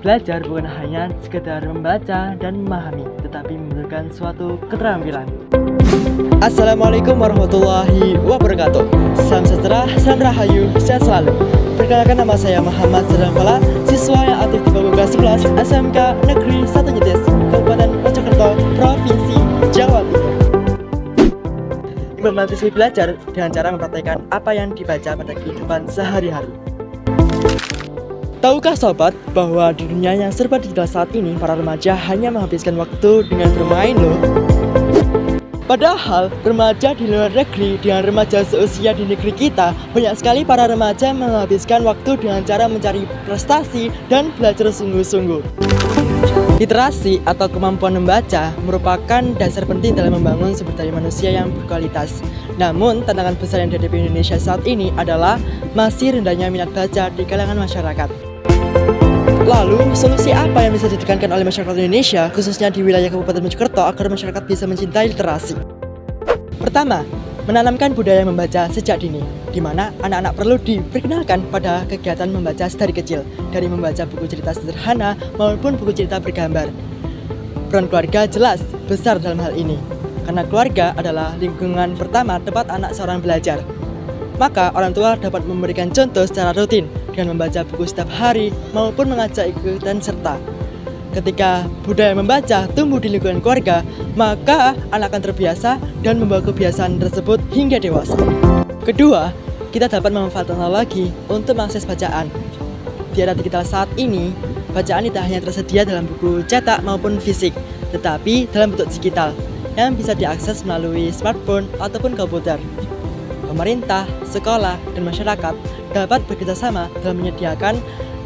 Belajar bukan hanya sekedar membaca dan memahami, tetapi membutuhkan suatu keterampilan. Assalamualaikum warahmatullahi wabarakatuh. Salam sejahtera, salam rahayu, sehat selalu. Perkenalkan, nama saya Muhammad Sadamfala, siswa yang aktif di Pembuka 11 SMK Negeri 1 Nyetes, Kabupaten Mojokerto, Provinsi Jawa Timur. Membantu siswi belajar dengan cara mempraktikkan apa yang dibaca pada kehidupan sehari-hari. Tahukah sobat bahwa di dunia yang serba digital saat ini, para remaja hanya menghabiskan waktu dengan bermain loh. Padahal remaja di luar negeri dengan remaja seusia di negeri kita, banyak sekali para remaja menghabiskan waktu dengan cara mencari prestasi dan belajar sungguh-sungguh. Literasi atau kemampuan membaca merupakan dasar penting dalam membangun sumber daya manusia yang berkualitas. Namun, tantangan besar yang dihadapi Indonesia saat ini adalah masih rendahnya minat baca di kalangan masyarakat. Lalu, solusi apa yang bisa ditekankan oleh masyarakat Indonesia, khususnya di wilayah Kabupaten Mojokerto, agar masyarakat bisa mencintai literasi? Pertama, menanamkan budaya membaca sejak dini, di mana anak-anak perlu diperkenalkan pada kegiatan membaca dari kecil, dari membaca buku cerita sederhana maupun buku cerita bergambar. Peran keluarga jelas besar dalam hal ini, karena keluarga adalah lingkungan pertama tempat anak seorang belajar. Maka orang tua dapat memberikan contoh secara rutin dengan membaca buku setiap hari maupun mengajak ikutan serta. Ketika budaya membaca tumbuh di lingkungan keluarga, maka anak akan terbiasa dan membawa kebiasaan tersebut hingga dewasa. Kedua, kita dapat memanfaatkan teknologi untuk mengakses bacaan. Di era digital saat ini, bacaan tidak hanya tersedia dalam buku cetak maupun fisik, tetapi dalam bentuk digital yang bisa diakses melalui smartphone ataupun komputer. Pemerintah, sekolah, dan masyarakat dapat bekerjasama dalam menyediakan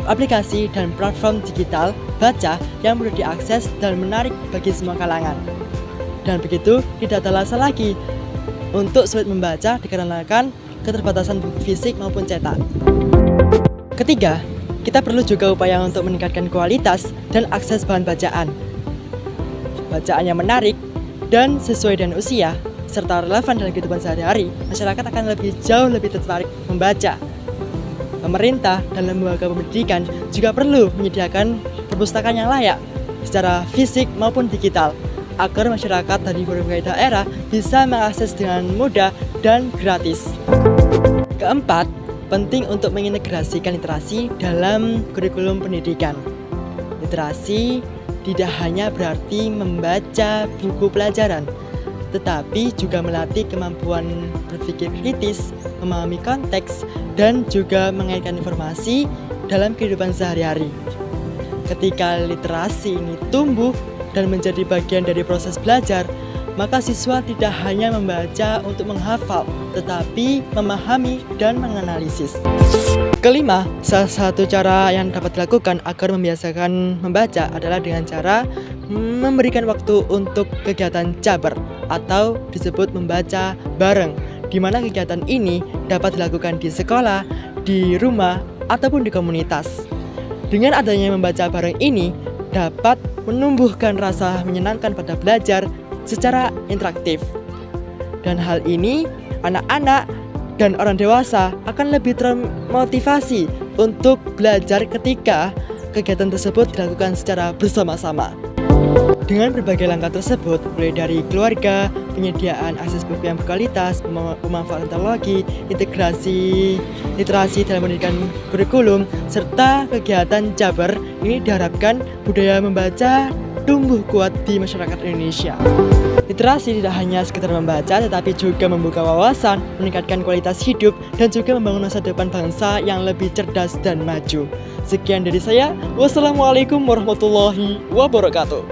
aplikasi dan platform digital baca yang mudah diakses dan menarik bagi semua kalangan. Dan begitu tidak ada alasan lagi untuk sulit membaca dikarenakan keterbatasan buku fisik maupun cetak. Ketiga, kita perlu juga upaya untuk meningkatkan kualitas dan akses bahan bacaan. Bacaan yang menarik dan sesuai dengan usia serta relevan dalam kehidupan sehari-hari, masyarakat akan jauh lebih tertarik membaca. Pemerintah dan lembaga pendidikan juga perlu menyediakan perpustakaan yang layak secara fisik maupun digital agar masyarakat dari berbagai daerah bisa mengakses dengan mudah dan gratis. Keempat, penting untuk mengintegrasikan literasi dalam kurikulum pendidikan. Literasi tidak hanya berarti membaca buku pelajaran, tetapi juga melatih kemampuan berpikir kritis, memahami konteks, dan juga mengaitkan informasi dalam kehidupan sehari-hari. Ketika literasi ini tumbuh dan menjadi bagian dari proses belajar, maka siswa tidak hanya membaca untuk menghafal, tetapi memahami dan menganalisis. Kelima, salah satu cara yang dapat dilakukan agar membiasakan membaca adalah dengan cara memberikan waktu untuk kegiatan jabar atau disebut membaca bareng, di mana kegiatan ini dapat dilakukan di sekolah, di rumah, ataupun di komunitas. Dengan adanya membaca bareng ini dapat menumbuhkan rasa menyenangkan pada belajar secara interaktif. Dan hal ini anak-anak dan orang dewasa akan lebih termotivasi untuk belajar ketika kegiatan tersebut dilakukan secara bersama-sama. Dengan berbagai langkah tersebut, mulai dari keluarga, penyediaan akses buku yang berkualitas, pemanfaatan teknologi, integrasi literasi dalam pendidikan kurikulum, serta kegiatan jabar, ini diharapkan budaya membaca tumbuh kuat di masyarakat Indonesia. Literasi tidak hanya sekedar membaca, tetapi juga membuka wawasan, meningkatkan kualitas hidup, dan juga membangun masa depan bangsa yang lebih cerdas dan maju. Sekian dari saya. Wassalamualaikum warahmatullahi wabarakatuh.